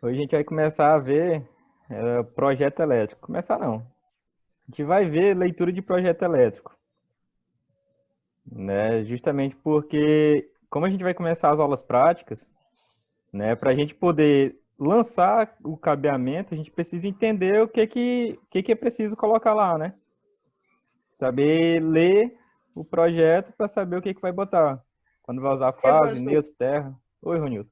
Hoje a gente vai começar a ver projeto elétrico. Começar não. A gente vai ver leitura de projeto elétrico, né? Justamente porque, como a gente vai começar as aulas práticas, né? Para a gente poder lançar o cabeamento, a gente precisa entender o que é preciso colocar lá, né? Saber ler o projeto para saber o que vai botar. Quando vai usar E, fase, professor, neutro, terra. Oi, Ronildo.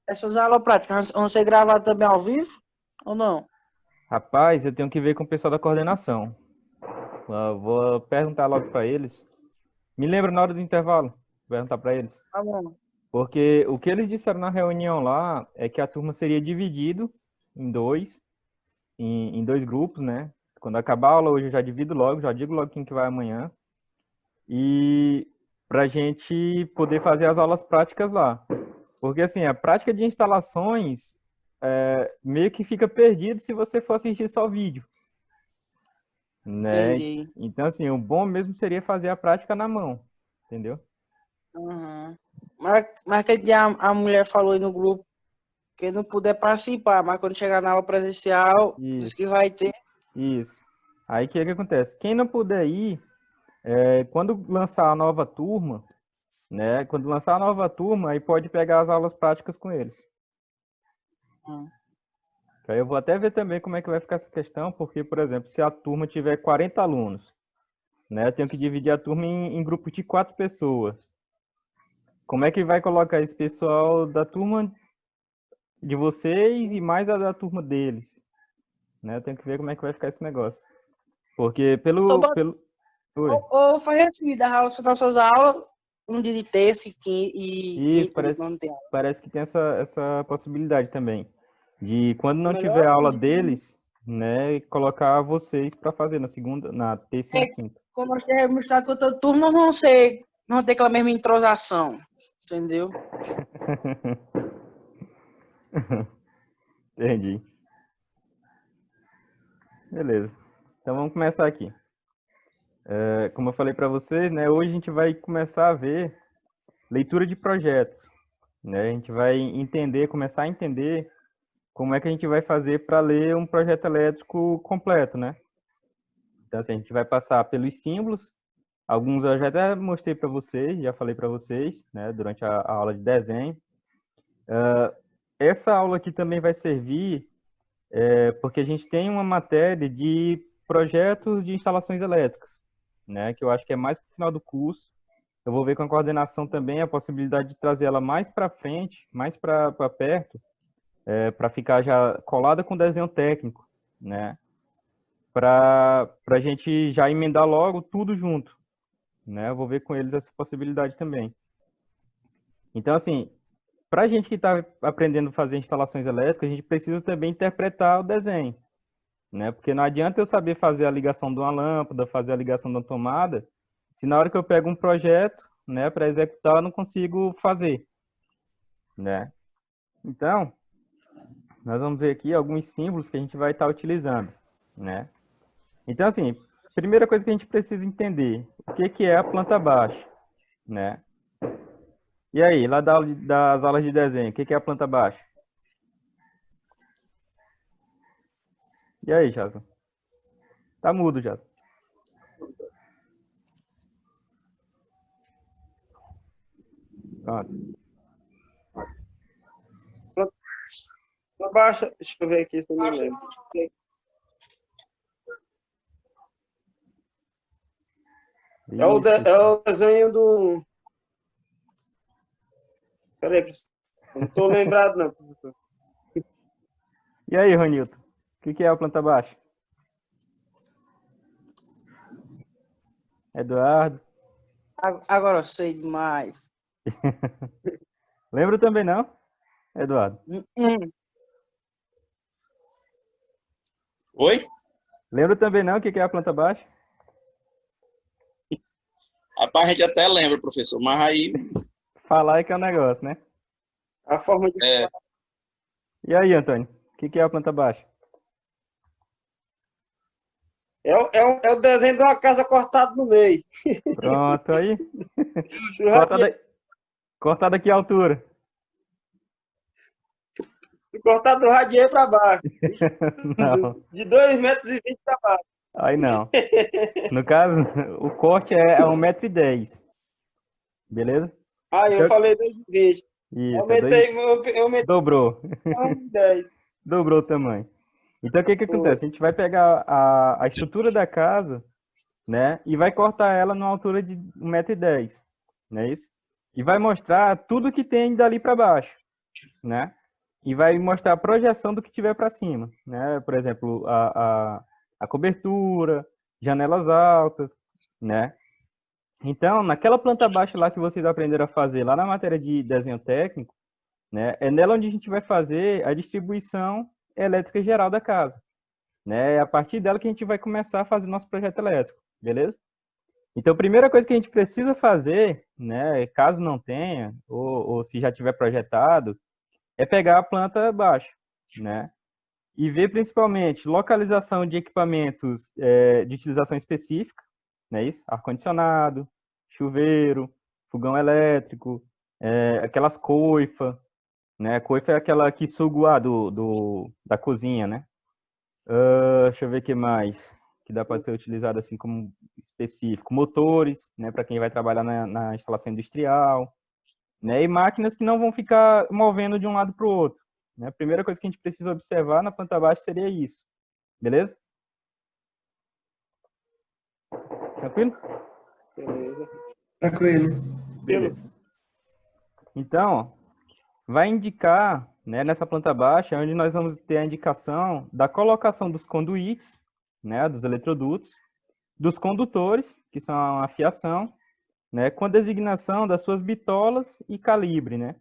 essas aulas práticas vão ser gravadas também ao vivo ou não? Rapaz, eu tenho que ver com o pessoal da coordenação. Eu vou perguntar logo para eles. Me lembra na hora do intervalo, perguntar para eles. Tá bom. Porque o que eles disseram na reunião lá é que a turma seria dividido em dois, em dois grupos, né? Quando acabar a aula hoje eu já divido logo, já digo logo quem que vai amanhã. E para a gente poder fazer as aulas práticas lá. Porque assim, a prática de instalações meio que fica perdido se você for assistir só vídeo, né? Entendi. Então assim, o bom mesmo seria fazer a prática na mão, entendeu? Uhum. Mas que dia a mulher falou aí no grupo que não puder participar, mas quando chegar na aula presencial, diz Isso, que vai ter. isso. Aí o que que acontece? Quem não puder ir, quando lançar a nova turma, né? Quando lançar a nova turma, aí pode pegar as aulas práticas com eles. Hum. Aí eu vou até ver também como é que vai ficar essa questão, porque, por exemplo, se a turma tiver 40 alunos, né? Eu tenho que dividir a turma em grupos de 4 pessoas. Como é que vai colocar esse pessoal da turma de vocês e mais a da turma deles, né? Eu tenho que ver como é que vai ficar esse negócio. Porque Ou, Oi. ou faz assim, das aulas, das suas aulas, um dia de terça e Isso, quinta, parece, não tem aula. parece que tem essa possibilidade também. De quando É não melhor tiver aula assim, deles, né, colocar vocês para fazer na segunda, na terça e na é, quinta. como nós temos estado com todo turno, não vão ser, não ter aquela mesma entrosação, entendeu? Entendi. Beleza. Então vamos começar aqui. Como eu falei para vocês, né, hoje a gente vai começar a ver leitura de projetos, né? A gente vai começar a entender como é que a gente vai fazer para ler um projeto elétrico completo, né? Então, assim, a gente vai passar pelos símbolos. Alguns eu já até mostrei para vocês, já falei para vocês, né, durante a aula de desenho. Essa aula aqui também vai servir porque a gente tem uma matéria de projetos de instalações elétricas, né, que eu acho que é mais para o final do curso. Eu vou ver com a coordenação também a possibilidade de trazer ela mais para frente, mais para perto, para ficar já colada com desenho técnico, né, para a gente já emendar logo tudo junto, né? Eu vou ver com eles essa possibilidade também. Então, assim, para a gente que está aprendendo a fazer instalações elétricas, a gente precisa também interpretar o desenho, né? Porque não adianta eu saber fazer a ligação de uma lâmpada, fazer a ligação de uma tomada, se na hora que eu pego um projeto, né, para executar, eu não consigo fazer, né? Então, nós vamos ver aqui alguns símbolos que a gente vai estar utilizando, né? Então, assim, primeira coisa que a gente precisa entender, o que que é a planta baixa, né? E aí, lá das aulas de desenho, o que que é a planta baixa? E aí, Jason? Tá mudo, Jason. Pronto. Baixa, deixa eu ver aqui se eu me lembro. Isso, É isso. o desenho do. Peraí, professor. Não estou lembrado, não, professor. E aí, Ronilton? O que que é a planta baixa? Eduardo? Agora eu sei demais. Lembra também não, Eduardo? Hum. Oi? Lembra também não o que que é a planta baixa? Rapaz, a gente até lembra, professor, mas aí Falar é que é o negócio, né? A forma de. é, E aí, Antônio? O que que é a planta baixa? É o desenho de uma casa cortada no meio. Pronto, aí. Eu, já tinha, Cortada, cortada aqui a altura. Se cortar do radinho para baixo. Não, De 2,20 m para baixo. aí não. No caso, o corte é 1,10 m, beleza? Aí eu Então, falei 2,20 m. isso, Eu aumentei dobrou. para 10. Dobrou o tamanho. Então, o que que acontece? A gente vai pegar a estrutura da casa, né? E vai cortar ela numa altura de 1,10 m, não é isso? E vai mostrar tudo que tem dali para baixo, né? E vai mostrar a projeção do que tiver para cima, né? Por exemplo, a cobertura, janelas altas, né? Então, naquela planta baixa lá que vocês aprenderam a fazer, lá na matéria de desenho técnico, né? É nela onde a gente vai fazer a distribuição elétrica geral da casa, né? É a partir dela que a gente vai começar a fazer nosso projeto elétrico, beleza? Então, a primeira coisa que a gente precisa fazer, né, caso não tenha, ou se já tiver projetado, é pegar a planta baixa, né? E ver principalmente localização de equipamentos de utilização específica, né? Isso? Ar-condicionado, chuveiro, fogão elétrico, aquelas coifas, né? Coifa é aquela que suga o ar da cozinha, né? Deixa eu ver o que mais que dá para ser utilizado assim como específico. Motores, né? Para quem vai trabalhar na instalação industrial, né? E máquinas que não vão ficar movendo de um lado para o outro, né? A primeira coisa que a gente precisa observar na planta baixa seria isso, beleza? Tranquilo? Beleza. Tranquilo. Beleza. Então, vai indicar, né, nessa planta baixa, onde nós vamos ter a indicação da colocação dos conduítes, né, dos eletrodutos, dos condutores, que são a fiação, né, com a designação das suas bitolas e calibre, né?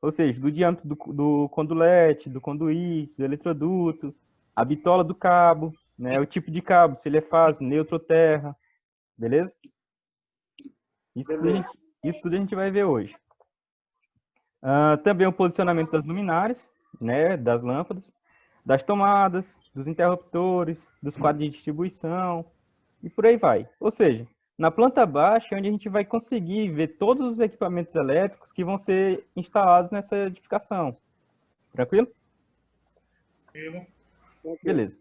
Ou seja, do diâmetro do condulete, do conduíte, do eletroduto, a bitola do cabo, né, o tipo de cabo, se ele é fase, neutro ou terra, beleza? Isso tudo a gente vai ver hoje. Também o posicionamento das luminárias, né, das lâmpadas, das tomadas, dos interruptores, dos quadros de distribuição e por aí vai. Ou seja, na planta baixa é onde a gente vai conseguir ver todos os equipamentos elétricos que vão ser instalados nessa edificação. Tranquilo? Tranquilo. Beleza.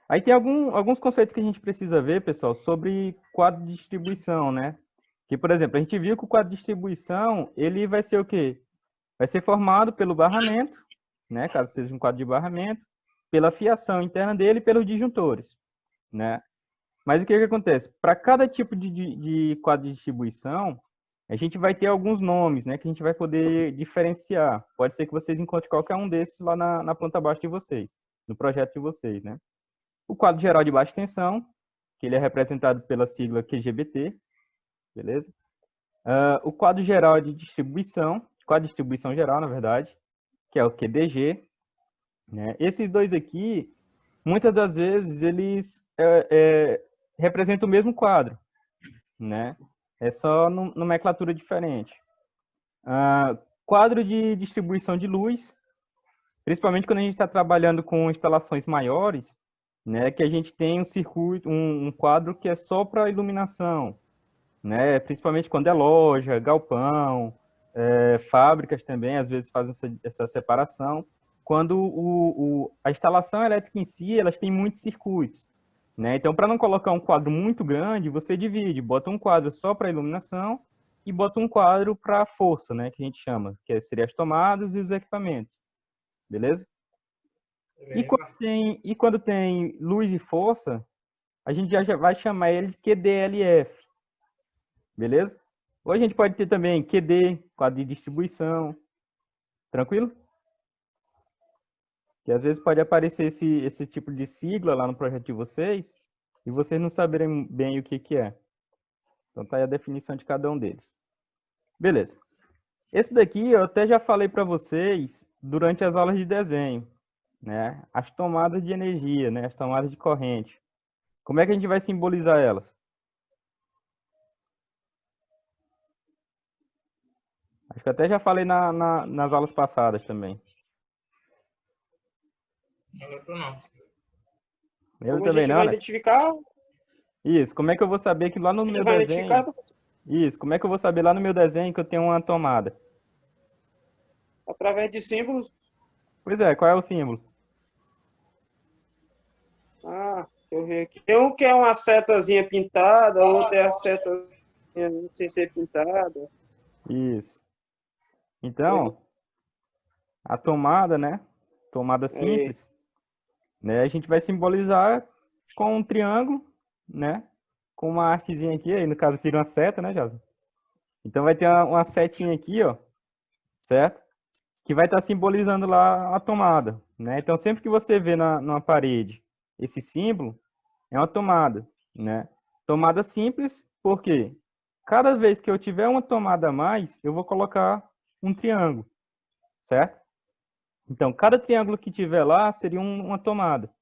Aí tem alguns conceitos que a gente precisa ver, pessoal, sobre quadro de distribuição, né? Que, por exemplo, a gente viu que o quadro de distribuição, ele vai ser o quê? Vai ser formado pelo barramento, né? Caso seja um quadro de barramento, pela fiação interna dele e pelos disjuntores, né? Mas o que acontece? Para cada tipo de quadro de distribuição, a gente vai ter alguns nomes, né? Que a gente vai poder diferenciar. Pode ser que vocês encontrem qualquer um desses lá na planta baixa de vocês, no projeto de vocês, né? O quadro geral de baixa tensão, que ele é representado pela sigla QGBT, beleza? O quadro geral de distribuição, quadro de distribuição geral, na verdade, que é o QDG, né? Esses dois aqui, muitas das vezes, eles representam o mesmo quadro, né? É só nomenclatura diferente. Quadro de distribuição de luz, principalmente quando a gente está trabalhando com instalações maiores, né, que a gente tem um circuito, um quadro que é só para iluminação, né, principalmente quando é loja, galpão, fábricas também, às vezes fazem essa separação, quando a instalação elétrica em si, elas têm muitos circuitos, né, então para não colocar um quadro muito grande, você divide, bota um quadro só para iluminação e bota um quadro para força, né, que a gente chama, que seria as tomadas e os equipamentos, beleza? E quando tem luz e força, a gente já vai chamar ele de QDLF, beleza? Ou a gente pode ter também QD, quadro de distribuição, tranquilo? Que às vezes pode aparecer esse tipo de sigla lá no projeto de vocês e vocês não saberem bem o que é. Então tá aí a definição de cada um deles. Beleza. Esse daqui eu até já falei para vocês durante as aulas de desenho, né? As tomadas de energia, né? As tomadas de corrente. Como é que a gente vai simbolizar elas? Acho que eu até já falei nas aulas passadas também. Não. Lembra também não, vai né? identificar? Isso, como é que eu vou saber que lá no meu desenho... Isso, como é que eu vou saber lá no meu desenho que eu tenho uma tomada? Através de símbolos. Pois é, qual é o símbolo? Ah, deixa eu ver aqui. Tem um que é uma setazinha pintada, outro é a seta sem ser pintada. Isso. Então, a tomada, né? Tomada Aí, simples, né? A gente vai simbolizar com um triângulo, né? Com uma artezinha aqui, aí no caso vira uma seta, né, Jason? Então vai ter uma setinha aqui, ó, certo? Que vai estar simbolizando lá a tomada, né? Então sempre que você vê numa parede esse símbolo, é uma tomada, né? Tomada simples, porque cada vez que eu tiver uma tomada a mais, eu vou colocar um triângulo, certo? Então, cada triângulo que tiver lá seria uma tomada.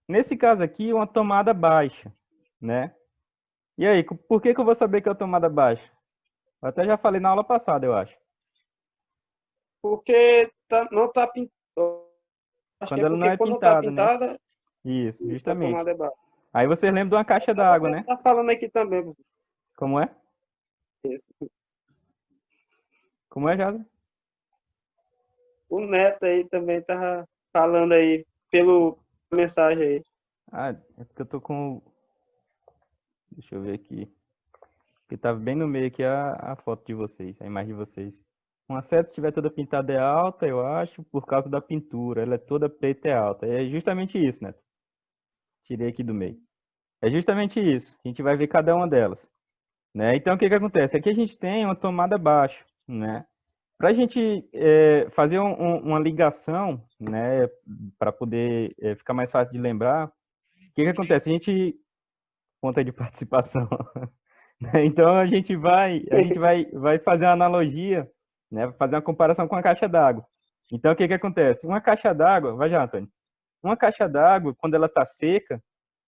Nesse caso aqui, uma tomada baixa, né? E aí, por que eu vou saber que é uma tomada baixa? Eu até já falei na aula passada, eu acho. porque não está pintada. Acho que Quando é ela não porque é quando está pintada, né? pintada, Isso, a justamente. tomada é baixa. Aí vocês lembram de uma caixa d'água, né? Tá falando aqui também. Como é? Como é, Jasa? O Neto aí também tava falando aí pelo mensagem aí. Ah, é porque eu tô com... Deixa eu ver aqui. Porque tava bem no meio aqui a foto de vocês, a imagem de vocês. Uma seta, se estiver toda pintada, é alta, eu acho, por causa da pintura. Ela é toda preta e alta. É justamente isso, Neto. Tirei aqui do meio. É justamente isso. A gente vai ver cada uma delas, né? Então, o que que acontece? Aqui a gente tem uma tomada baixa, né? Para a gente fazer uma ligação, né, para poder ficar mais fácil de lembrar, o que que acontece? A gente conta de participação, né? Então a gente vai fazer uma analogia, né, fazer uma comparação com a caixa d'água. Então o que que acontece? Uma caixa d'água, vai já, Antônio. Uma caixa d'água, quando ela está seca,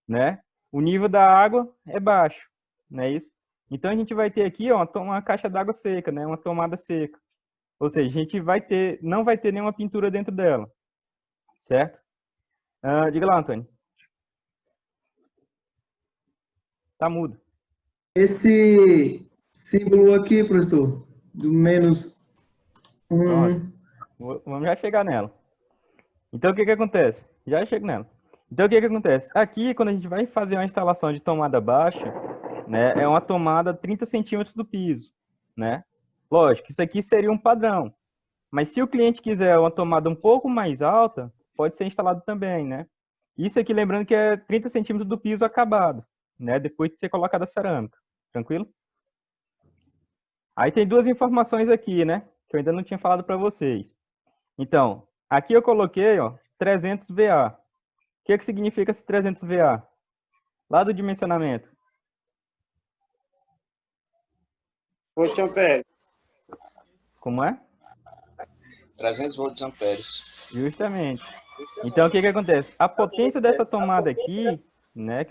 né, o nível da água é baixo, não é isso? Então a gente vai ter aqui, ó, uma caixa d'água seca, né, uma tomada seca. Ou seja, a gente não vai ter nenhuma pintura dentro dela, certo? Diga lá, Antônio. Tá mudo. Esse símbolo aqui, professor, do menos Pronto. um. Vamos já chegar nela. Então, o que que acontece? Já chego nela. Então, o que que acontece? Aqui, quando a gente vai fazer uma instalação de tomada baixa, né, é uma tomada 30 centímetros do piso, né? Lógico, isso aqui seria um padrão. Mas se o cliente quiser uma tomada um pouco mais alta, pode ser instalado também, né? Isso aqui, lembrando que é 30 centímetros do piso acabado, né? Depois de ser colocada a cerâmica. Tranquilo? Aí tem duas informações aqui, né? Que eu ainda não tinha falado para vocês. Então, aqui eu coloquei, ó, 300 VA. O que que significa esse 300 VA? Lá do dimensionamento. Volt ampere. Como é? 300 volts amperes. Justamente. Então, o que que acontece? A potência dessa tomada aqui, né,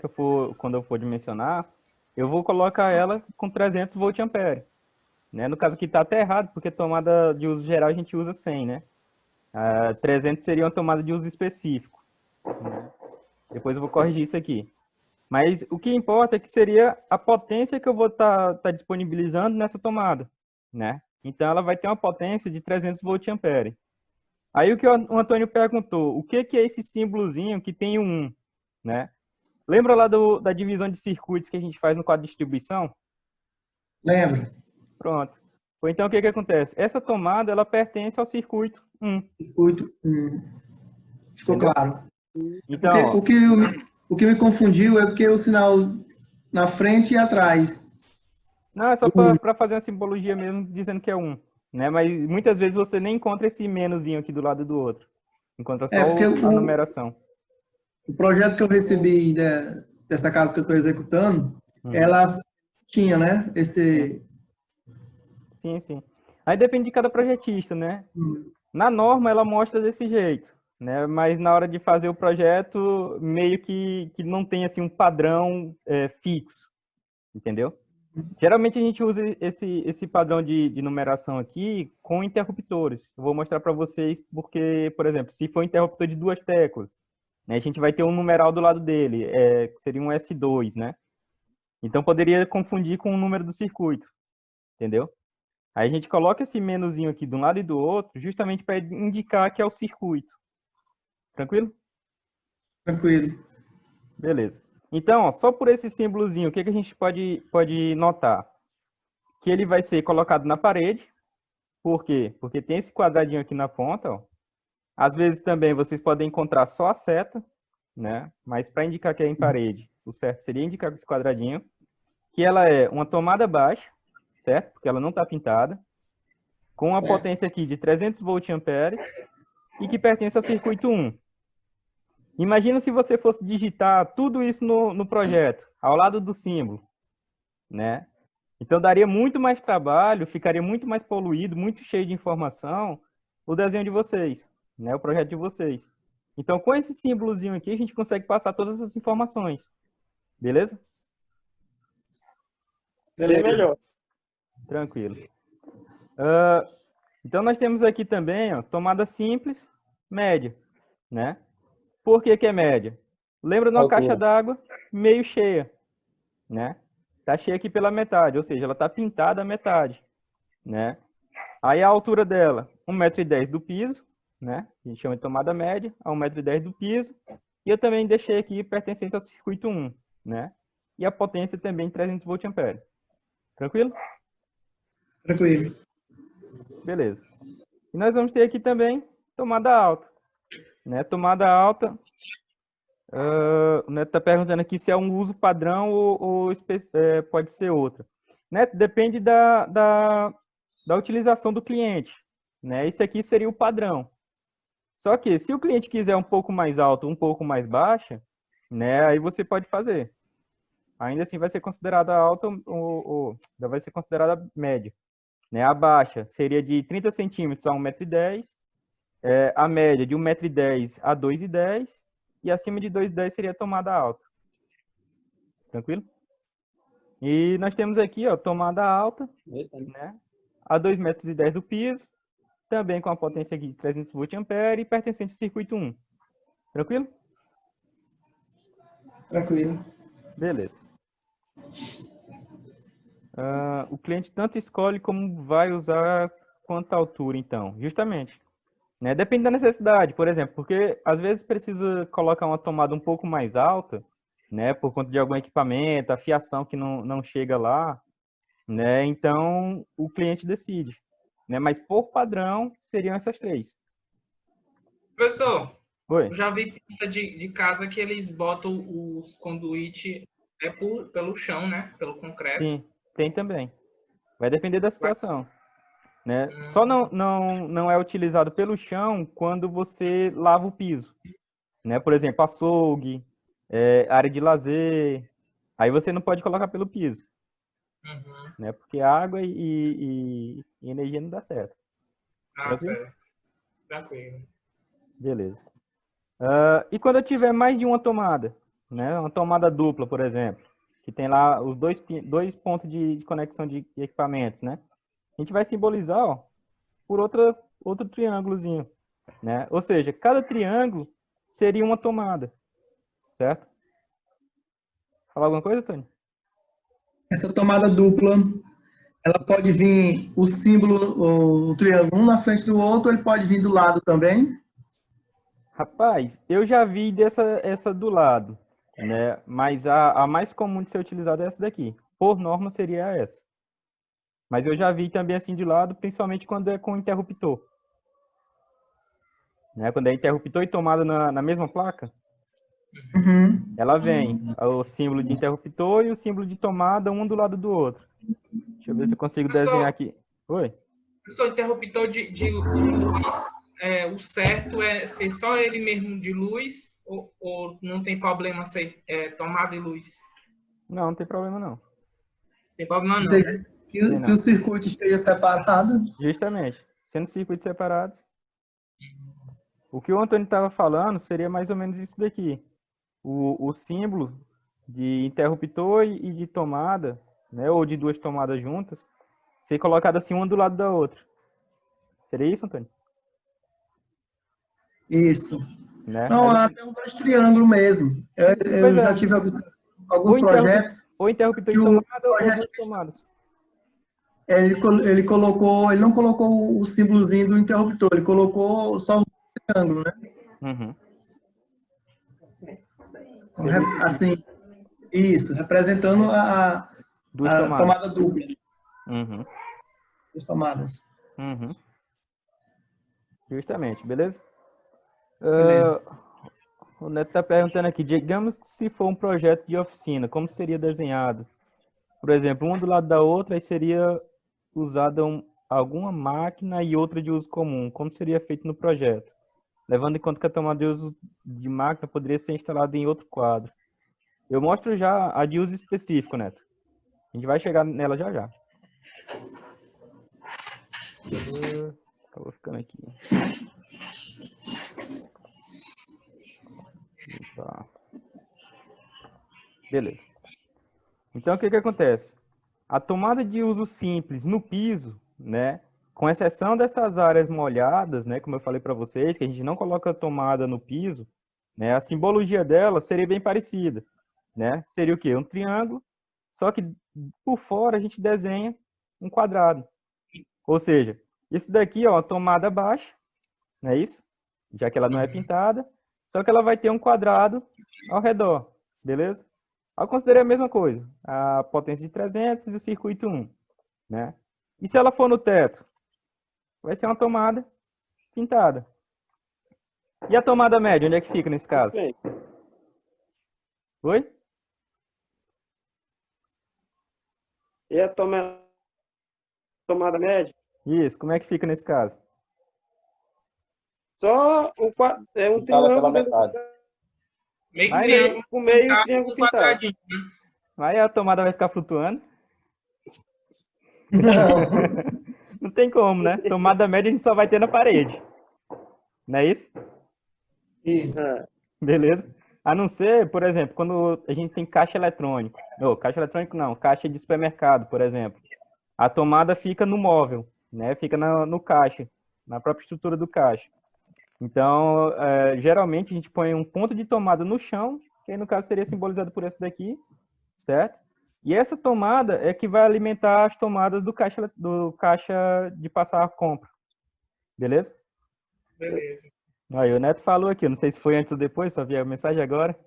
quando eu for dimensionar, eu vou colocar ela com 300 volt-ampere. Né? No caso aqui está até errado, porque tomada de uso geral a gente usa 100, né? 300 seria uma tomada de uso específico. Né? Depois eu vou corrigir isso aqui. Mas o que importa é que seria a potência que eu vou estar disponibilizando nessa tomada, né? Então ela vai ter uma potência de 300 volt-ampere. Aí o que o Antônio perguntou, o que é esse símbolozinho que tem um 1, né? Lembra lá da divisão de circuitos que a gente faz no quadro de distribuição? Lembra? Pronto. Ou então o que acontece? Essa tomada, ela pertence ao circuito 1. Circuito. Ficou Entendeu? claro. Então, ó, O que me confundiu é porque o sinal na frente e atrás. não, é só para fazer uma simbologia mesmo, dizendo que é 1. Né? Mas muitas vezes você nem encontra esse menuzinho aqui do lado do outro. Encontra só Porque a numeração. o projeto que eu recebi dessa casa que eu estou executando, Uhum. ela tinha, né? Esse. Sim, sim. Aí depende de cada projetista, né? Na norma, ela mostra desse jeito, né? Mas na hora de fazer o projeto, meio que não tem assim um padrão fixo, entendeu? Geralmente a gente usa esse padrão de numeração aqui com interruptores. Eu vou mostrar para vocês porque, por exemplo, se for um interruptor de 2 teclas, né, a gente vai ter um numeral do lado dele, que seria um S2, né? Então poderia confundir com o número do circuito, entendeu? Aí a gente coloca esse menuzinho aqui de um lado e do outro, justamente para indicar que é o circuito. Tranquilo? Tranquilo. Beleza. Então, ó, só por esse símbolozinho, o que a gente pode notar? Que ele vai ser colocado na parede. Por quê? Porque tem esse quadradinho aqui na ponta, ó. Às vezes também vocês podem encontrar só a seta, né? Mas para indicar que é em parede, o certo seria indicar com esse quadradinho. Que ela é uma tomada baixa, certo? Porque ela não está pintada. Com uma potência aqui de 300 voltamperes e que pertence ao circuito 1. Imagina se você fosse digitar tudo isso no projeto, ao lado do símbolo, né? Então daria muito mais trabalho, ficaria muito mais poluído, muito cheio de informação o desenho de vocês, né? O projeto de vocês. Então com esse símbolozinho aqui a gente consegue passar todas as informações, beleza? Bem melhor. Tranquilo. Então nós temos aqui também, ó, tomada simples, média, né? Por que que é média? Lembra de uma caixa d'água meio cheia, né? Tá cheia aqui pela metade, ou seja, ela tá pintada a metade, né? Aí a altura dela, 1,10 m do piso, né? A gente chama de tomada média, a 1,10 m do piso. E eu também deixei aqui pertencente ao circuito 1, né? E a potência também 300 voltamperes. Tranquilo? Tranquilo. Beleza. E nós vamos ter aqui também tomada alta, né? Tomada alta, o Neto está perguntando aqui se é um uso padrão ou pode ser outra. Neto, depende da utilização do cliente, né? Esse aqui seria o padrão. Só que se o cliente quiser um pouco mais alto, um pouco mais baixa, né? Aí você pode fazer. Ainda assim vai ser considerada alta ou vai ser considerada média. Né? A baixa seria de 30 centímetros a 1,10 m, a média de 1,10 m a 2,10 m, e acima de 2,10 m seria a tomada alta. Tranquilo? E nós temos aqui, ó, tomada alta, né? A 2,10 m do piso, também com a potência aqui de 300 voltamperes e pertencente ao circuito 1. Tranquilo? Tranquilo. Beleza. O cliente tanto escolhe como vai usar quanta altura, então. Justamente. Né? Depende da necessidade, por exemplo, porque às vezes precisa colocar uma tomada um pouco mais alta, né? Por conta de algum equipamento, a fiação que não chega lá, né? Então, o cliente decide. Né? Mas, por padrão, seriam essas três. Professor, Oi? eu já vi pinta de casa que eles botam os conduíte pelo chão, né? Pelo concreto. Sim, tem também. Vai depender da situação. Né? Só não é utilizado pelo chão quando você lava o piso. Né? Por exemplo, açougue, área de lazer. Aí você não pode colocar pelo piso. Né? Porque água e energia não dá certo. Certo. Tranquilo. Beleza. E quando eu tiver mais de uma tomada, né? Uma tomada dupla, por exemplo, que tem lá os dois pontos de conexão de equipamentos, né? A gente vai simbolizar, ó, por outro triângulozinho, né? Ou seja, cada triângulo seria uma tomada, certo? Falar alguma coisa, Tony? Essa tomada dupla, ela pode vir o símbolo, o triângulo, um na frente do outro, ele pode vir do lado também? Rapaz, eu já vi essa do lado, né? Mas a mais comum de ser utilizada é essa daqui. Por norma seria essa. Mas eu já vi também assim de lado, principalmente quando é com interruptor. Né? Quando é interruptor e tomada na mesma placa, ela vem o símbolo de interruptor e o símbolo de tomada um do lado do outro. Deixa eu ver se eu consigo desenhar aqui. Oi? Professor, interruptor de luz, o certo é ser só ele mesmo de luz ou não tem problema ser tomada de luz? Não tem problema não. Tem problema não, né? Que o circuito esteja separado. Justamente. Sendo circuitos separados. O que o Antônio estava falando seria mais ou menos isso daqui. O símbolo de interruptor e de tomada, né, ou de duas tomadas juntas, ser colocado assim uma do lado da outra. Seria isso, Antônio? Isso. Né? Não, até um dois triângulos mesmo. Eu já tive alguns projetos. Ou interruptor e tomada ou duas tomadas. Ele colocou, ele não colocou o símbolozinho do interruptor, ele colocou só o triângulo, né? Uhum. Assim, isso, representando Duas a tomadas. tomada dupla, Uhum. duas tomadas. Uhum. Justamente, beleza? Beleza. O Neto está perguntando aqui, digamos que se for um projeto de oficina, como seria desenhado? Por exemplo, uma do lado da outra, aí seria usada alguma máquina e outra de uso comum. Como seria feito no projeto? Levando em conta que a tomada de uso de máquina poderia ser instalada em outro quadro. Eu mostro já a de uso específico, Neto. A gente vai chegar nela já já. Acabou ficando aqui. Tá. Beleza. Então, o que acontece? A tomada de uso simples no piso, né, com exceção dessas áreas molhadas, né, como eu falei para vocês, que a gente não coloca a tomada no piso, né, a simbologia dela seria bem parecida, né? Seria o quê? Um triângulo, só que por fora a gente desenha um quadrado. Ou seja, isso daqui, ó, a tomada baixa, não é isso? Já que ela não é pintada, só que ela vai ter um quadrado ao redor, beleza? Eu considerei a mesma coisa, a potência de 300 e o circuito 1, né? E se ela for no teto? Vai ser uma tomada pintada. E a tomada média, onde é que fica nesse caso? Bem, Oi? e a tomada média? Isso, como é que fica nesse caso? Só é um Pintada pela triângulo dentro metade. Meio que Mas triângulo com meio pintado, triângulo pintado. quadradinho, né? Aí a tomada vai ficar flutuando. Não. Não tem como, né? Tomada média a gente só vai ter na parede. Não é isso? Isso. É. Beleza? A não ser, por exemplo, quando a gente tem caixa eletrônico. Não, caixa eletrônico não, caixa de supermercado, por exemplo. A tomada fica no móvel, né? Fica no caixa, na própria estrutura do caixa. Então, geralmente a gente põe um ponto de tomada no chão, que aí no caso seria simbolizado por esse daqui, certo? E essa tomada é que vai alimentar as tomadas do caixa de passar a compra. Beleza? Beleza. Aí o Neto falou aqui, não sei se foi antes ou depois, só vi a mensagem agora,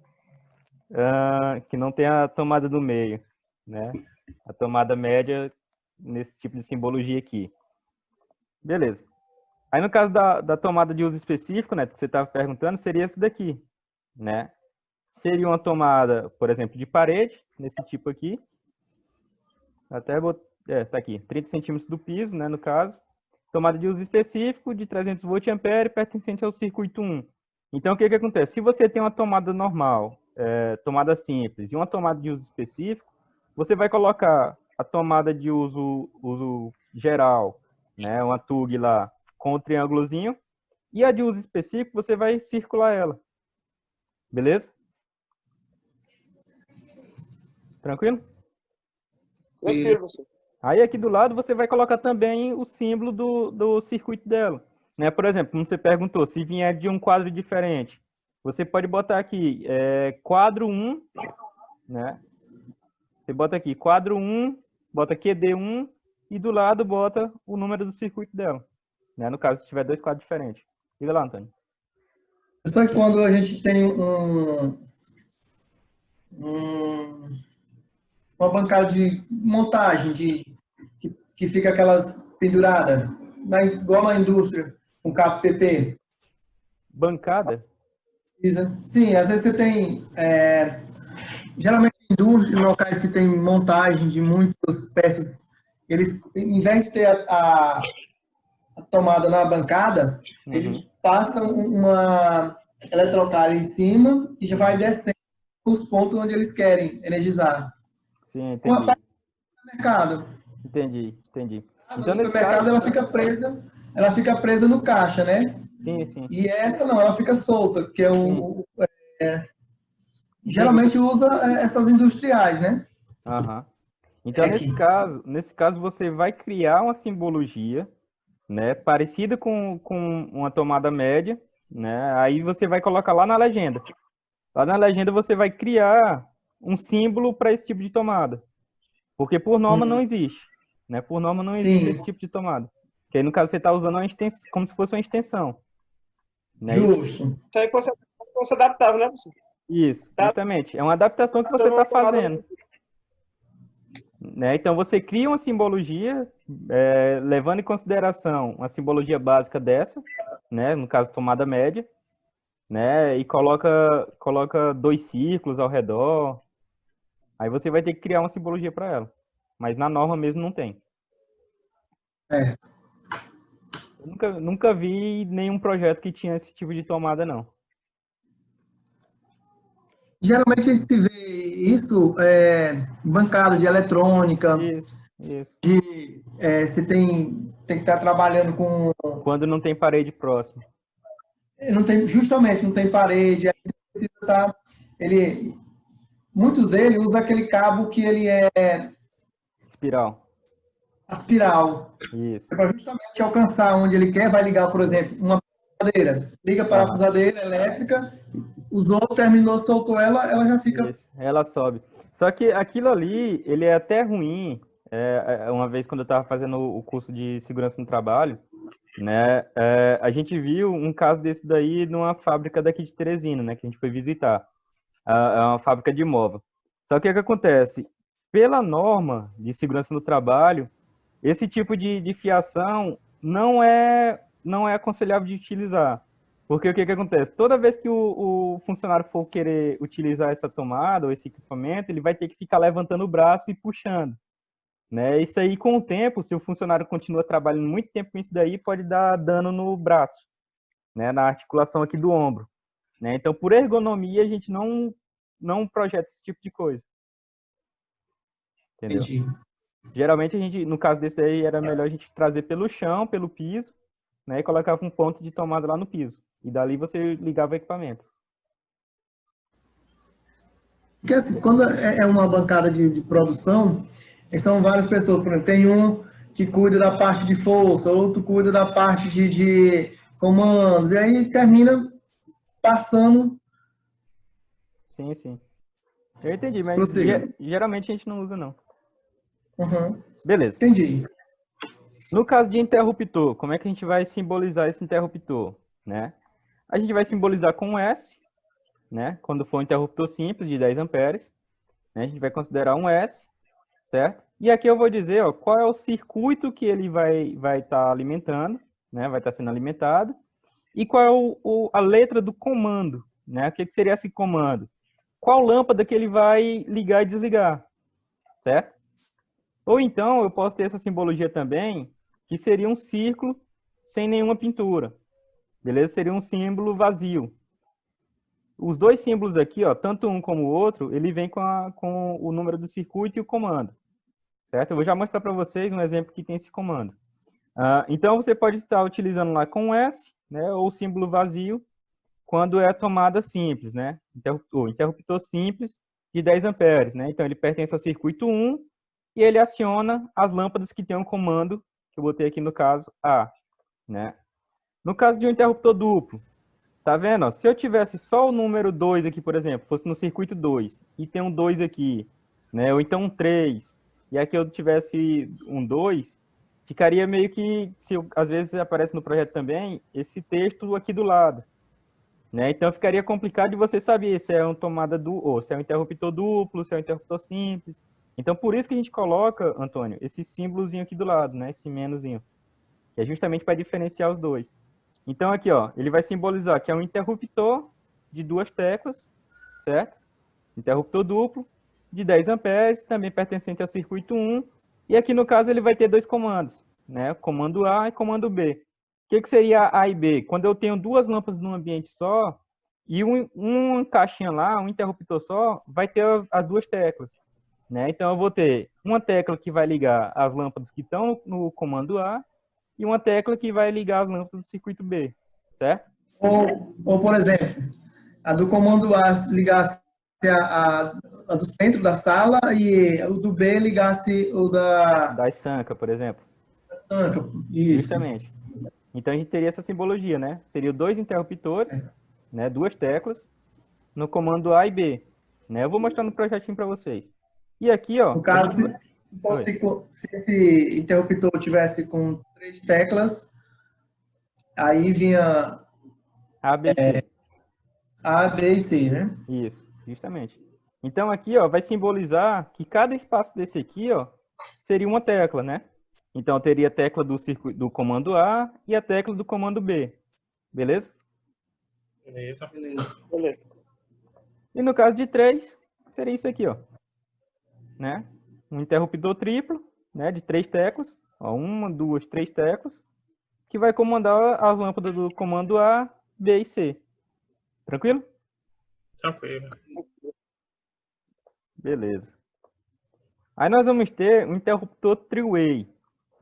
que não tem a tomada do meio, né? A tomada média nesse tipo de simbologia aqui. Beleza. Aí no caso da tomada de uso específico, Neto, que você estava perguntando, seria esse daqui, né? Seria uma tomada, por exemplo, de parede, nesse tipo aqui. Até tá aqui, 30 centímetros do piso, né, no caso. Tomada de uso específico de 300 volts ampere pertencente ao circuito 1. Então, o que acontece? Se você tem uma tomada normal, tomada simples, e uma tomada de uso específico, você vai colocar a tomada de uso geral, né, uma TUG lá, com o triângulozinho, e a de uso específico, você vai circular ela. Beleza? Tranquilo? Tranquilo, você. Aí aqui do lado você vai colocar também o símbolo do circuito dela. Né? Por exemplo, como você perguntou, se vier de um quadro diferente, você pode botar aqui quadro 1, né? Você bota aqui quadro 1, bota QD1 e do lado bota o número do circuito dela. Né? No caso, se tiver dois quadros diferentes. Liga lá, Antônio. Só que quando a gente tem uma bancada de montagem, que fica aquelas penduradas, igual na indústria, com cabo PP. Bancada? Sim, às vezes você tem, geralmente em indústria, em locais que tem montagem de muitas peças, eles, em vez de ter a tomada na bancada, eles passam uma eletrocária em cima e já vai descendo os pontos onde eles querem energizar. Sim, Com a entendi. parte do mercado. Entendi. Então, no supermercado, ela fica presa no caixa, né? Sim. E essa não, ela fica solta, que geralmente usa essas industriais, né? Aham. Então, nesse caso, você vai criar uma simbologia, né, parecida com uma tomada média, né? Aí você vai colocar lá na legenda. Lá na legenda você vai criar um símbolo para esse tipo de tomada. Porque por norma não existe. né? Por norma não existe Sim. esse tipo de tomada. Que aí, no caso, você está usando uma extensão, como se fosse uma extensão. Né? Justo. Isso aí fosse adaptável, né, professor? Isso, Tá. justamente. É uma adaptação que você está fazendo. Né? Então, você cria uma simbologia, levando em consideração uma simbologia básica dessa, né? No caso, tomada média, né? E coloca 2 círculos ao redor. Aí você vai ter que criar uma simbologia para ela. Mas na norma mesmo não tem. Certo. Eu nunca vi nenhum projeto que tinha esse tipo de tomada, não. Geralmente a gente se vê isso em bancada de eletrônica, Isso. você tem que estar trabalhando com... Quando não tem parede próxima. Justamente, não tem parede, aí você precisa estar... Muitos deles usam aquele cabo que ele é Espiral. aspiral. Isso. Para justamente alcançar onde ele quer, vai ligar, por exemplo, uma parafusadeira. Liga a parafusadeira elétrica, usou, terminou, soltou ela já fica... Isso. Ela sobe. Só que aquilo ali, ele é até ruim. Uma vez quando eu estava fazendo o curso de segurança no trabalho, né, a gente viu um caso desse daí numa fábrica daqui de Teresina, né, que a gente foi visitar. É uma fábrica de móvel. Só que o que acontece? Pela norma de segurança no trabalho, esse tipo de fiação não é aconselhável de utilizar. Porque o que acontece? Toda vez que o funcionário for querer utilizar essa tomada ou esse equipamento, ele vai ter que ficar levantando o braço e puxando. Né? Isso aí, com o tempo, se o funcionário continua trabalhando muito tempo com isso daí, pode dar dano no braço, né? Na articulação aqui do ombro. Né? Então, por ergonomia, a gente não projeta esse tipo de coisa. Entendeu? Entendi. Geralmente, a gente, no caso desse daí, era melhor a gente trazer pelo chão, pelo piso, né? E colocava um ponto de tomada lá no piso. E dali você ligava o equipamento. Porque assim, quando é uma bancada de produção, são várias pessoas. Por exemplo, tem um que cuida da parte de força, outro cuida da parte de comandos, e aí termina passando... Sim. Eu entendi, mas Prossiga. geralmente a gente não usa, não. Uhum. Beleza. Entendi. No caso de interruptor, como é que a gente vai simbolizar esse interruptor? Né? A gente vai simbolizar com um S, né? Quando for um interruptor simples de 10 amperes, né? A gente vai considerar um S, certo? E aqui eu vou dizer, ó, qual é o circuito que ele vai estar alimentando, né? Vai estar sendo alimentado, e qual é a letra do comando, né? O que seria esse comando? Qual lâmpada que ele vai ligar e desligar, certo? Ou então eu posso ter essa simbologia também, que seria um círculo sem nenhuma pintura, beleza? Seria um símbolo vazio. Os dois símbolos aqui, ó, tanto um como o outro, ele vem com o número do circuito e o comando, certo? Eu vou já mostrar para vocês um exemplo que tem esse comando. Então, você pode estar utilizando lá com S, né, ou símbolo vazio, quando é tomada simples, né? Interruptor simples de 10 amperes, né? Então, ele pertence ao circuito 1 e ele aciona as lâmpadas que tem um comando, que eu botei aqui no caso A, né? No caso de um interruptor duplo, tá vendo? Ó, se eu tivesse só o número 2 aqui, por exemplo, fosse no circuito 2, e tem um 2 aqui, né? Ou então um 3, e aqui eu tivesse um 2, ficaria meio que, às vezes aparece no projeto também, esse texto aqui do lado. Né? Então ficaria complicado de você saber se é uma tomada ou se é um interruptor duplo, se é um interruptor simples. Então por isso que a gente coloca, Antônio, esse símbolozinho aqui do lado, né? Esse menuzinho, que é justamente para diferenciar os dois. Então aqui, ó, ele vai simbolizar que é um interruptor de 2 teclas, certo? Interruptor duplo de 10 amperes, também pertencente ao circuito 1. E aqui no caso ele vai ter 2 comandos, né? Comando A e comando B. O que seria A e B? Quando eu tenho 2 lâmpadas num ambiente só, e uma caixinha lá, um interruptor só, vai ter as 2 teclas. Né? Então, eu vou ter uma tecla que vai ligar as lâmpadas que estão no comando A, e uma tecla que vai ligar as lâmpadas do circuito B, certo? Ou por exemplo, a do comando A ligasse a do centro da sala e o do B ligasse o Da sanca, por exemplo. Da sanca. Isso. Justamente. Então, a gente teria essa simbologia, né? Seriam 2 interruptores, né? 2 teclas, no comando A e B. Né? Eu vou mostrar no projetinho para vocês. E aqui, ó... No caso, Se esse interruptor tivesse com 3 teclas, aí vinha A, B e C. A, B e C, né? Isso, justamente. Então aqui, ó, vai simbolizar que cada espaço desse aqui, ó, seria uma tecla, né? Então teria a tecla do comando A e a tecla do comando B. Beleza? Beleza. Beleza. E no caso de 3, seria isso aqui, ó. Né? Um interruptor triplo, né, de 3 teclas, ó, 1, 2, 3 teclas, que vai comandar as lâmpadas do comando A, B e C. Tranquilo? Tranquilo. Beleza. Aí nós vamos ter um interruptor three-way,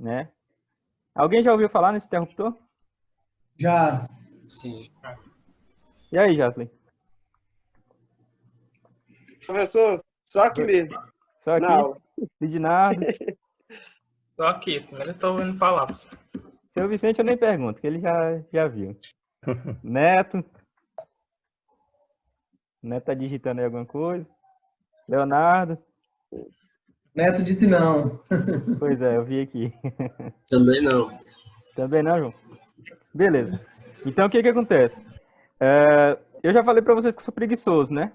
né? Alguém já ouviu falar nesse interruptor? Já. Sim. E aí, Jaslyn? Professor, só aqui Oi. mesmo. Só aqui? Na aula. Lidinardo. Só aqui, primeiro eu tô ouvindo falar, professor. Seu Vicente eu nem pergunto, que ele já viu. Neto. Neto tá digitando aí alguma coisa. Leonardo. Neto disse não. Pois é, eu vi aqui. Também não. Também não, João? Beleza. Então, o que acontece? Eu já falei para vocês que eu sou preguiçoso, né?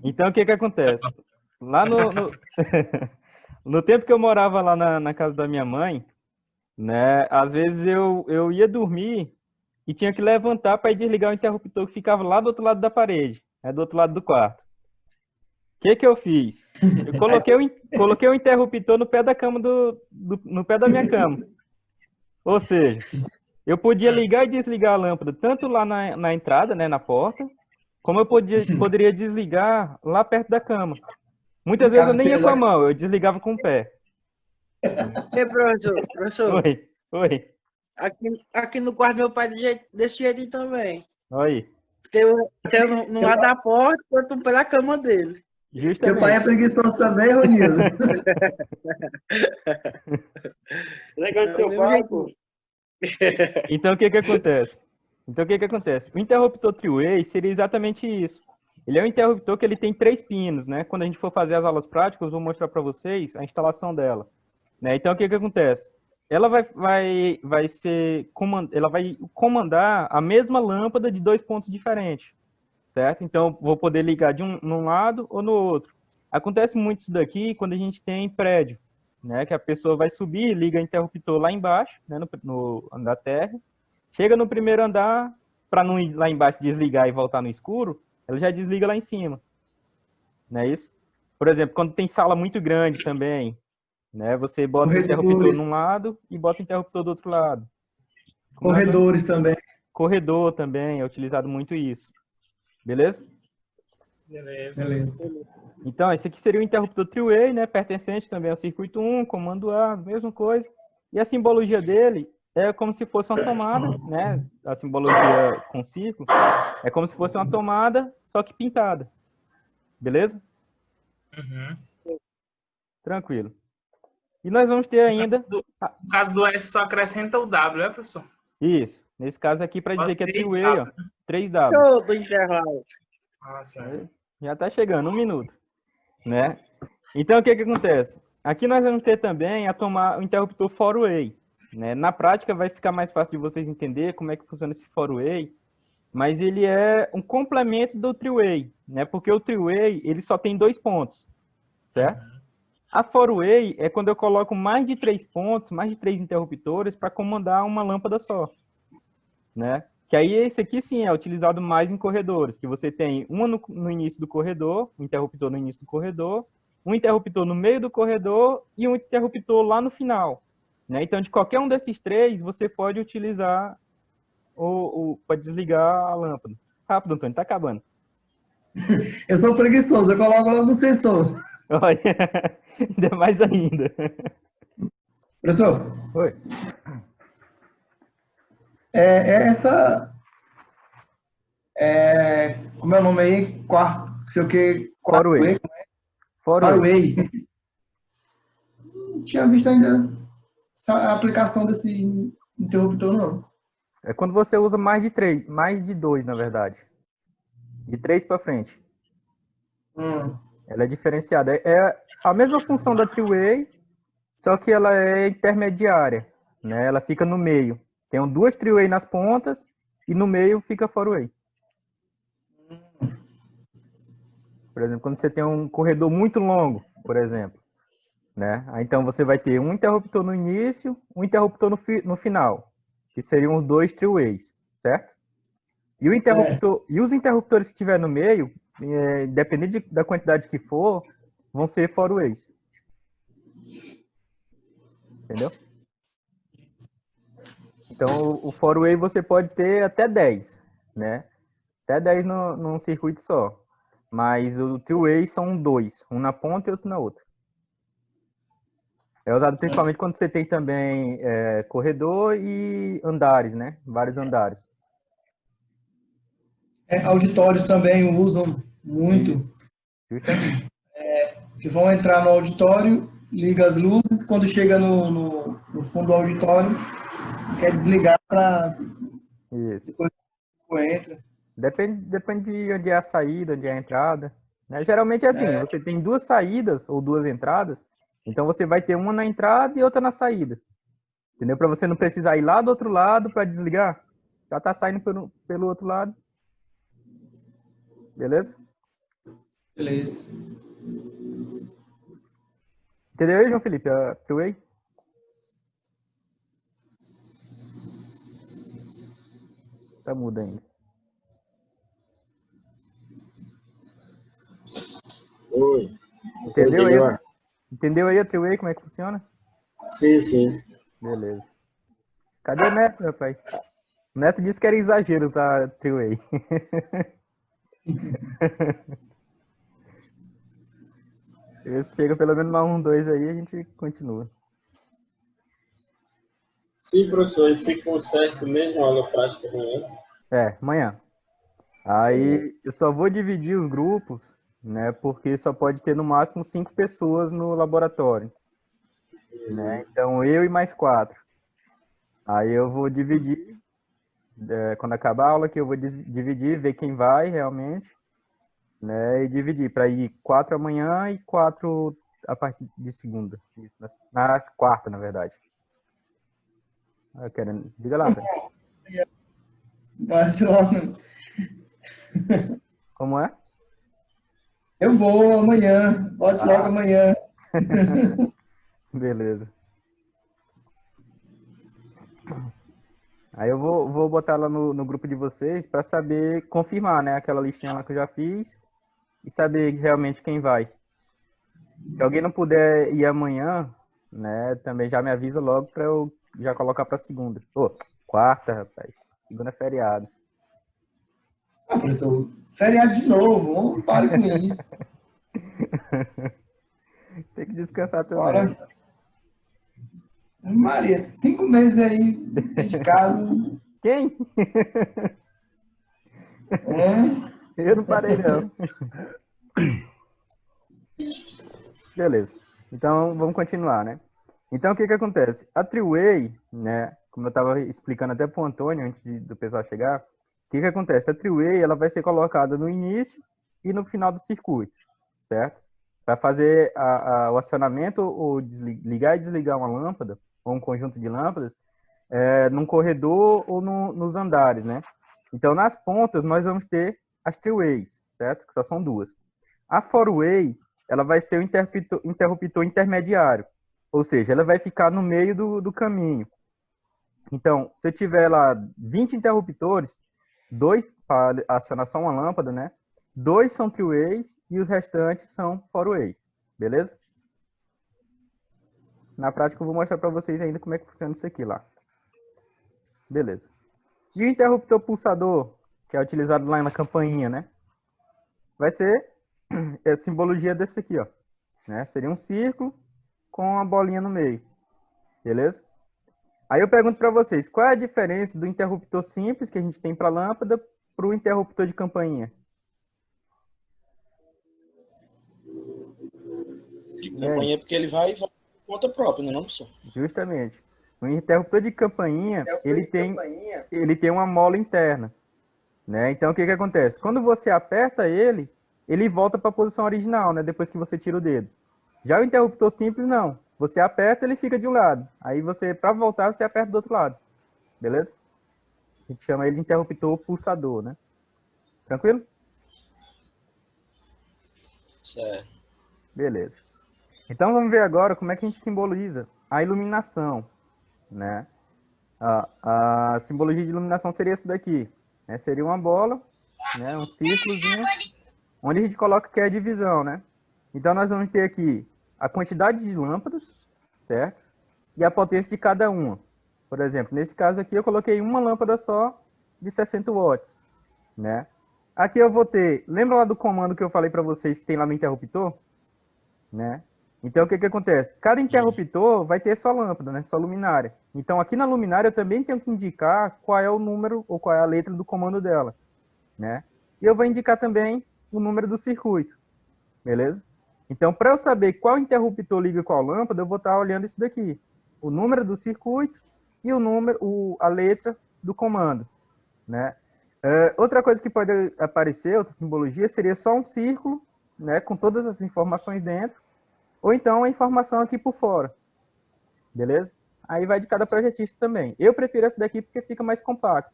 Então, o que acontece? Lá no tempo que eu morava lá na casa da minha mãe, né? Às vezes eu ia dormir e tinha que levantar para ir desligar o interruptor que ficava lá do outro lado da parede, né? Do outro lado do quarto. O que eu fiz? Eu coloquei o interruptor no pé da cama no pé da minha cama. Ou seja, eu podia ligar e desligar a lâmpada tanto lá na entrada, né, na porta, como eu poderia desligar lá perto da cama. Muitas vezes eu nem ia com a mão, eu desligava com o pé. E, professor, Oi. aqui no quarto do meu pai desse jeitinho também. Oi. Tem no lado da porta, outro pela cama dele. Justamente. Teu pai é preguiçoso também, Ronildo? Legal teu pai, pô. Então, o que acontece? O interruptor three-way seria exatamente isso. Ele é um interruptor que ele tem 3 pinos, né? Quando a gente for fazer as aulas práticas, eu vou mostrar para vocês a instalação dela. Né? Então, o que acontece? Ela vai comandar a mesma lâmpada de 2 pontos diferentes, certo? Então, vou poder ligar de num lado ou no outro. Acontece muito isso daqui quando a gente tem prédio, né? Que a pessoa vai subir, liga o interruptor lá embaixo, né? No andar térreo, chega no primeiro andar, para não ir lá embaixo desligar e voltar no escuro, ela já desliga lá em cima. Não é isso? Por exemplo, quando tem sala muito grande também, né? Você bota o interruptor num lado e bota o interruptor do outro lado. Corredores também. Corredor também, é utilizado muito isso. Beleza? Beleza. Então, esse aqui seria o interruptor three-way, né? Pertencente também ao circuito 1, comando A, mesma coisa. E a simbologia dele é como se fosse uma tomada, né? A simbologia com círculo é como se fosse uma tomada, só que pintada. Beleza? Uhum. Tranquilo. E nós vamos ter ainda... No caso do S só acrescenta o W, é, professor? Isso. Nesse caso aqui, para dizer que é 3 three-way, ó. W. 3W. Todo intervalo. Ah, sim. Já está chegando, 1 minuto. Né? Então, o que acontece? Aqui nós vamos ter também o interruptor four-way. Né? Na prática, vai ficar mais fácil de vocês entenderem como é que funciona esse four-way, mas ele é um complemento do three-way, né? Porque o three-way, ele só tem 2 pontos, certo? A four-way é quando eu coloco mais de 3 pontos, mais de 3 interruptores para comandar uma lâmpada só, né? Que aí esse aqui sim é utilizado mais em corredores, que você tem uma no início do corredor, um interruptor no início do corredor, um interruptor no meio do corredor e um interruptor lá no final. Né? Então, de qualquer um desses 3, você pode utilizar para desligar a lâmpada. Rápido, Antônio, tá acabando. Eu sou preguiçoso, eu coloco logo no sensor. Olha, ainda mais ainda. Professor, Oi. Como é o nome aí? Quarto, sei o que? Four-way. Four-way. Não tinha visto ainda a aplicação desse interruptor, não. É quando você usa mais de 3, mais de 2, na verdade. De 3 para frente. Ela é diferenciada. a mesma função da three-way, só que ela é intermediária, né? Ela fica no meio. Tem duas three-way nas pontas e no meio fica four-way. Por exemplo, quando você tem um corredor muito longo, por exemplo, né? Aí, então você vai ter um interruptor no início, um interruptor no final, que seriam os dois three-ways, certo? E, e os interruptores que estiver no meio, dependendo da quantidade que for, vão ser four-ways. Entendeu? Então, o four-way você pode ter até 10, né? Até 10 num circuito só. Mas o three-way são dois, um na ponta e outro na outra. É usado principalmente quando você tem também corredor e andares, né? Vários andares. Auditórios também usam muito. Justamente. Que vão entrar no auditório, liga as luzes, quando chega no fundo do auditório, quer desligar para depois entra. Depende de onde é a saída, onde é a entrada. Né? Geralmente é assim, você tem duas saídas ou duas entradas, então você vai ter uma na entrada e outra na saída. Entendeu? Para você não precisar ir lá do outro lado para desligar. Já está saindo pelo outro lado. Beleza? Beleza. Entendeu aí, João Felipe? A three-way? Tá mudo ainda. Oi. Entendeu aí? Entendeu aí a three-way, como é que funciona? Sim, sim. Beleza. Cadê o Neto, rapaz? O Neto disse que era exagero usar a three-way. Se chega pelo menos na 1, 2 aí, a gente continua. Sim, professor, e ficou certo mesmo a aula prática amanhã? Amanhã. Aí eu só vou dividir os grupos, né? Porque só pode ter no máximo 5 pessoas no laboratório. Né? Então eu e mais 4. Aí eu vou dividir, quando acabar a aula, que eu vou dividir, ver quem vai realmente, né? E dividir para ir 4 amanhã e 4 a partir de segunda. Isso, na quarta, na verdade. Diga lá, velho. Bate lá. Como é? Eu vou amanhã. Bote logo amanhã. Beleza. Aí eu vou botar lá no grupo de vocês para saber, confirmar, né? Aquela listinha lá que eu já fiz e saber realmente quem vai. Se alguém não puder ir amanhã, né? Também já me avisa logo para eu já colocar para segunda. Quarta, rapaz. Segunda é feriado. Professor, feriado de novo. Pare com isso. Tem que descansar também. Bora. Maria, 5 meses aí de casa. Quem? Eu não parei, não. Beleza. Então, vamos continuar, né? Então, o que acontece? A three-way, né? Como eu estava explicando até para o Antônio, antes do pessoal chegar, o que acontece? A three-way, ela vai ser colocada no início e no final do circuito, certo? Para fazer o acionamento ou ligar e desligar uma lâmpada, ou um conjunto de lâmpadas, num corredor ou nos andares, né? Então, nas pontas, nós vamos ter as three-ways, certo? Que só são duas. A four-way, ela vai ser o interruptor intermediário, ou seja, ela vai ficar no meio do caminho. Então, se eu tiver lá 20 interruptores, 2 para acionar só uma lâmpada, né? 2 são three-ways e os restantes são four-ways, beleza? Na prática, eu vou mostrar para vocês ainda como é que funciona isso aqui lá. Beleza. E o interruptor pulsador, que é utilizado lá na campainha, né? Vai ser a simbologia desse aqui, ó. Né? Seria um círculo com a bolinha no meio. Beleza? Aí eu pergunto para vocês, qual é a diferença do interruptor simples que a gente tem para a lâmpada para o interruptor de campainha? De campainha porque ele vai por conta própria, não é, professor? Justamente. O interruptor de campainha, ele tem uma mola interna. Né? Então, o que acontece? Quando você aperta ele volta para a posição original, né? Depois que você tira o dedo. Já o interruptor simples, não. Você aperta, ele fica de um lado. Aí você, para voltar, você aperta do outro lado. Beleza? A gente chama ele de interruptor pulsador, né? Tranquilo? Certo. Beleza. Então vamos ver agora como é que a gente simboliza a iluminação, né? A simbologia de iluminação seria essa daqui, né? Seria uma bola, né? Um círculozinho, onde a gente coloca que é a divisão, né? Então nós vamos ter aqui a quantidade de lâmpadas, certo? E a potência de cada uma. Por exemplo, nesse caso aqui eu coloquei uma lâmpada só de 60 watts, né? Aqui eu vou ter, lembra lá do comando que eu falei para vocês que tem lá no interruptor, né? Então o que acontece? Cada interruptor vai ter sua lâmpada, né? Sua luminária. Então aqui na luminária eu também tenho que indicar qual é o número ou qual é a letra do comando dela, né? E eu vou indicar também o número do circuito, beleza? Então para eu saber qual interruptor liga qual lâmpada, eu vou estar olhando isso daqui, o número do circuito e o número, a letra do comando, né? Outra coisa que pode aparecer, outra simbologia, seria só um círculo, né, com todas as informações dentro, ou então a informação aqui por fora, beleza? Aí vai de cada projetista também. Eu prefiro essa daqui porque fica mais compacto,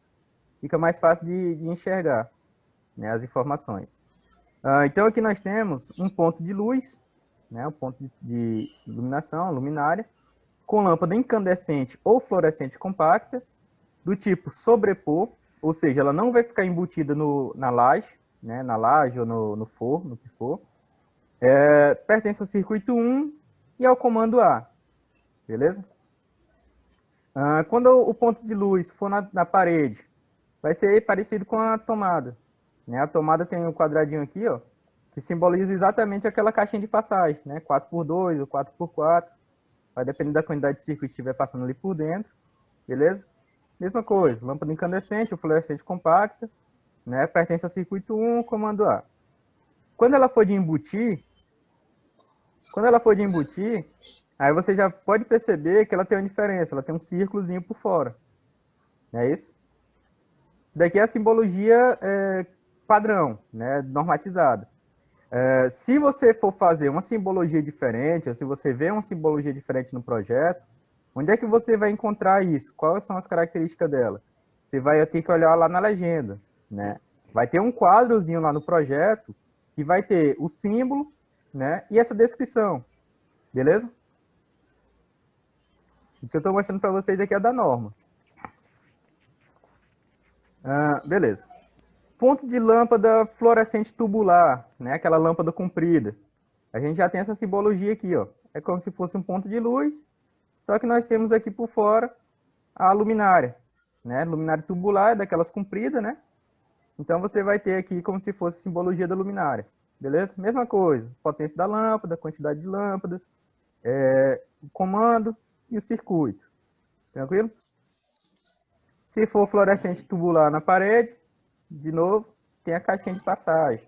fica mais fácil de enxergar, né, as informações. Então aqui nós temos um ponto de luz, né, um ponto de iluminação, luminária, com lâmpada incandescente ou fluorescente compacta, do tipo sobrepor, ou seja, ela não vai ficar embutida na laje, né, na laje ou no forno, no que for. Pertence ao circuito 1 e ao comando A, beleza? Quando o ponto de luz for na parede, vai ser parecido com a tomada, né? A tomada tem um quadradinho aqui, ó, que simboliza exatamente aquela caixinha de passagem, né? 4x2 ou 4x4, vai depender da quantidade de circuito que estiver passando ali por dentro, beleza? Mesma coisa, lâmpada incandescente ou fluorescente compacta, né? Pertence ao circuito 1, comando A. Quando ela for de embutir, aí você já pode perceber que ela tem uma diferença, ela tem um círculozinho por fora. Não é isso? Isso daqui é a simbologia padrão, né? Normatizada. Se você for fazer uma simbologia diferente, ou se você vê uma simbologia diferente no projeto, onde é que você vai encontrar isso? Quais são as características dela? Você vai ter que olhar lá na legenda, né? Vai ter um quadrozinho lá no projeto que vai ter o símbolo, né? E essa descrição, beleza? O que eu estou mostrando para vocês aqui é da norma. Beleza. Ponto de lâmpada fluorescente tubular, né? Aquela lâmpada comprida. A gente já tem essa simbologia aqui, ó. É como se fosse um ponto de luz, só que nós temos aqui por fora a luminária, né? Luminária tubular é daquelas compridas, né? Então você vai ter aqui como se fosse a simbologia da luminária, beleza? Mesma coisa, potência da lâmpada, quantidade de lâmpadas, o comando e o circuito, tranquilo? Se for fluorescente tubular na parede, de novo, tem a caixinha de passagem,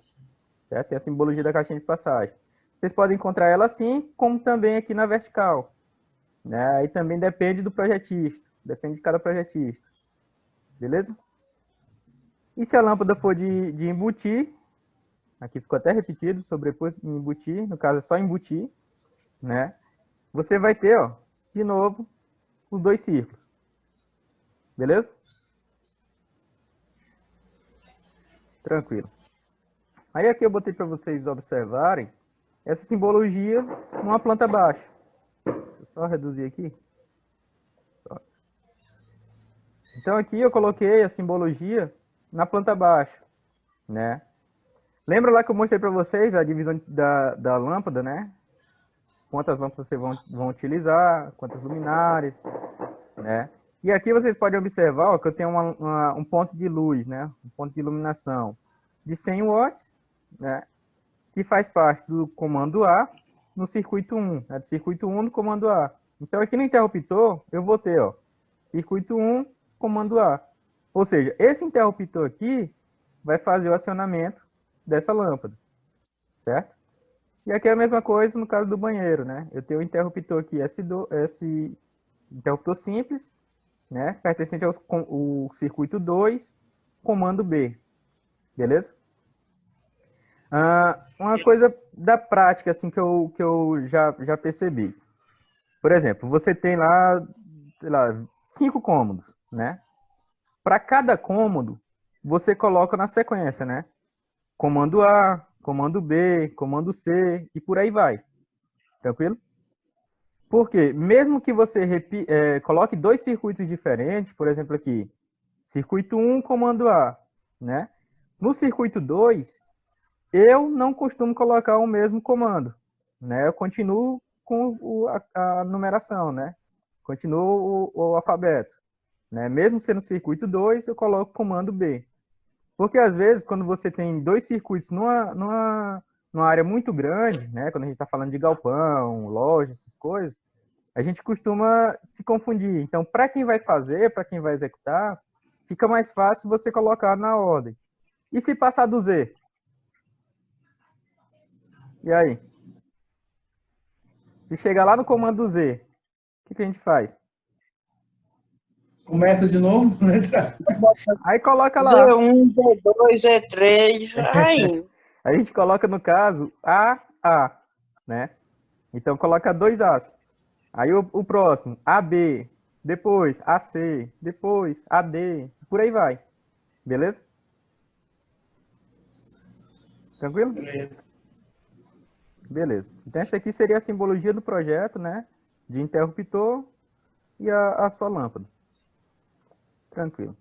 certo? Tem a simbologia da caixinha de passagem. Vocês podem encontrar ela assim, como também aqui na vertical, né? Aí também depende do projetista, depende de cada projetista, beleza? E se a lâmpada for de embutir, aqui ficou até repetido, sobrepôs em embutir, no caso é só embutir, né? Você vai ter, ó, de novo, os dois círculos, beleza? Tranquilo. Aí aqui eu botei para vocês observarem essa simbologia numa planta baixa. Vou só reduzir aqui. Então aqui eu coloquei a simbologia na planta baixa, né? Lembra lá que eu mostrei para vocês a divisão da lâmpada, né? Quantas lâmpadas vocês vão utilizar, quantas luminárias, né? E aqui vocês podem observar, ó, que eu tenho um ponto de luz, né? Um ponto de iluminação de 100 watts, né? Que faz parte do comando A no circuito 1, né? Do circuito 1 no comando A. Então aqui no interruptor eu vou ter, ó, circuito 1, comando A. Ou seja, esse interruptor aqui vai fazer o acionamento dessa lâmpada, certo? E aqui é a mesma coisa no caso do banheiro, né? Eu tenho o interruptor aqui, esse interruptor simples, né? Pertencente ao circuito 2, comando B, beleza? Uma coisa da prática, assim, que eu já percebi. Por exemplo, você tem lá, sei lá, 5 cômodos, né? Para cada cômodo, você coloca na sequência, né? Comando A, comando B, comando C e por aí vai. Tranquilo? Porque mesmo que você coloque 2 circuitos diferentes, por exemplo aqui, circuito 1, comando A, né? No circuito 2, eu não costumo colocar o mesmo comando, né? Eu continuo com a numeração, né? Continuo o alfabeto, né? Mesmo sendo circuito 2, eu coloco comando B. Porque às vezes, quando você tem 2 circuitos numa área muito grande, né? Quando a gente está falando de galpão, loja, essas coisas, a gente costuma se confundir. Então, para quem vai fazer, para quem vai executar, fica mais fácil você colocar na ordem. E se passar do Z? E aí? Se chegar lá no comando Z, o que a gente faz? Começa de novo, né? Aí coloca lá. Z1, Z2, Z3, aí. A gente coloca, no caso, A, né? Então, coloca 2 As. Aí o próximo, AB, depois AC, depois AD, por aí vai. Beleza? Tranquilo? Beleza. Então, essa aqui seria a simbologia do projeto, né? De interruptor e a sua lâmpada. Tranquilo.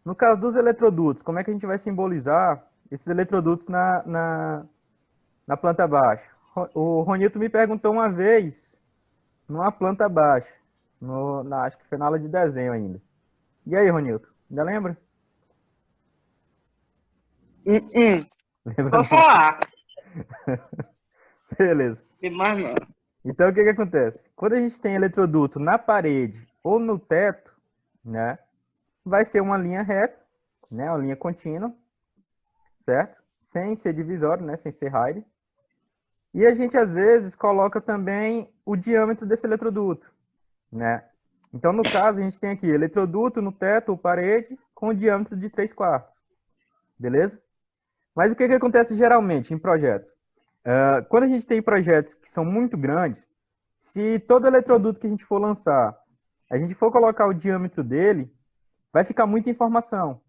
No caso dos eletrodutos, como é que a gente vai simbolizar esses eletrodutos na planta baixa? O Ronilton me perguntou uma vez, numa planta baixa, acho que foi na aula de desenho ainda. E aí, Ronilton, ainda lembra? Lembra? Vou falar. Beleza. Demais não. Então, o que acontece? Quando a gente tem eletroduto na parede ou no teto, né, vai ser uma linha reta, né, uma linha contínua, certo? Sem ser divisório, né, sem ser Heide. E a gente, às vezes, coloca também o diâmetro desse eletroduto, né? Então, no caso, a gente tem aqui eletroduto no teto ou parede com diâmetro de 3/4. Beleza? Mas o que acontece geralmente em projetos? Quando a gente tem projetos que são muito grandes, se todo eletroduto que a gente for lançar, a gente for colocar o diâmetro dele, vai ficar muita informação,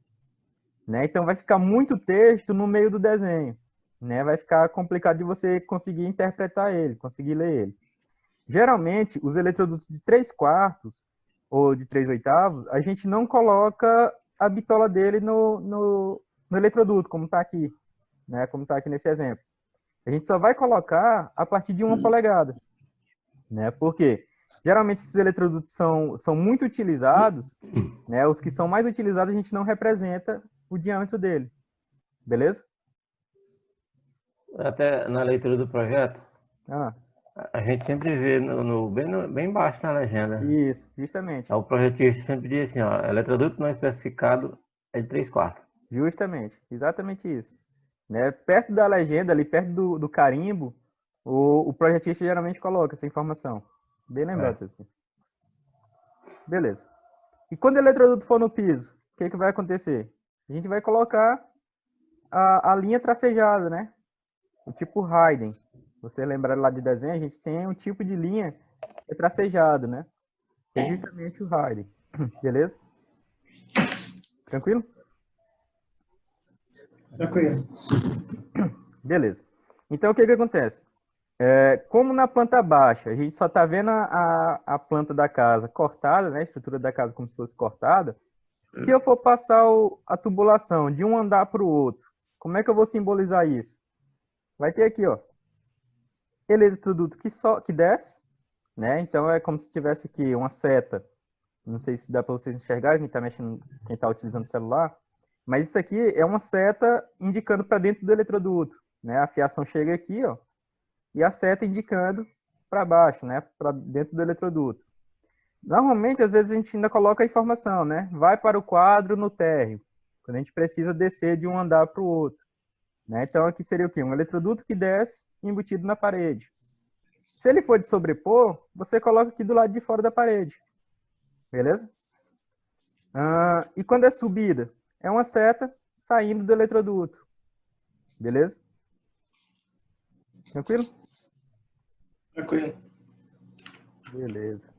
né? Então, vai ficar muito texto no meio do desenho, né? Vai ficar complicado de você conseguir interpretar ele, conseguir ler ele. Geralmente, os eletrodutos de 3/4 ou de 3/8, a gente não coloca a bitola dele no eletroduto, como está aqui, né? Como está aqui nesse exemplo. A gente só vai colocar a partir de 1 polegada, né? Porque geralmente esses eletrodutos são muito utilizados, né? Os que são mais utilizados a gente não representa o diâmetro dele, beleza? Até na leitura do projeto, Ah, a gente sempre vê bem embaixo na legenda. isso, justamente. O projetista sempre diz assim, ó, eletroduto não especificado é de 3/4. Justamente, exatamente isso. Né? Perto da legenda, ali perto do carimbo, o projetista geralmente coloca essa informação. Bem lembrado, assim. Beleza. E quando o eletroduto for no piso, o que vai acontecer? A gente vai colocar a linha tracejada, né? O tipo Hayden. Você lembrar lá de desenho, a gente tem um tipo de linha que é tracejado, né? Que é justamente o Hayden. Beleza? Tranquilo? Tranquilo. Beleza. Então, o que acontece? Como na planta baixa, a gente só está vendo a planta da casa cortada, né? A estrutura da casa como se fosse cortada. Se eu for passar a tubulação de um andar para o outro, como é que eu vou simbolizar isso? Vai ter aqui, ó, eletroduto que desce, né? Então, é como se tivesse aqui uma seta. Não sei se dá para vocês enxergarem, quem está utilizando o celular. Mas isso aqui é uma seta indicando para dentro do eletroduto, né? A fiação chega aqui, ó, e a seta indicando para baixo, né? Para dentro do eletroduto. Normalmente, às vezes, a gente ainda coloca a informação, né? Vai para o quadro no térreo, quando a gente precisa descer de um andar para o outro. Né? Então, aqui seria o quê? Um eletroduto que desce embutido na parede. Se ele for de sobrepor, você coloca aqui do lado de fora da parede. Beleza? E quando é subida? É uma seta saindo do eletroduto. Beleza? Tranquilo? Tranquilo. Beleza.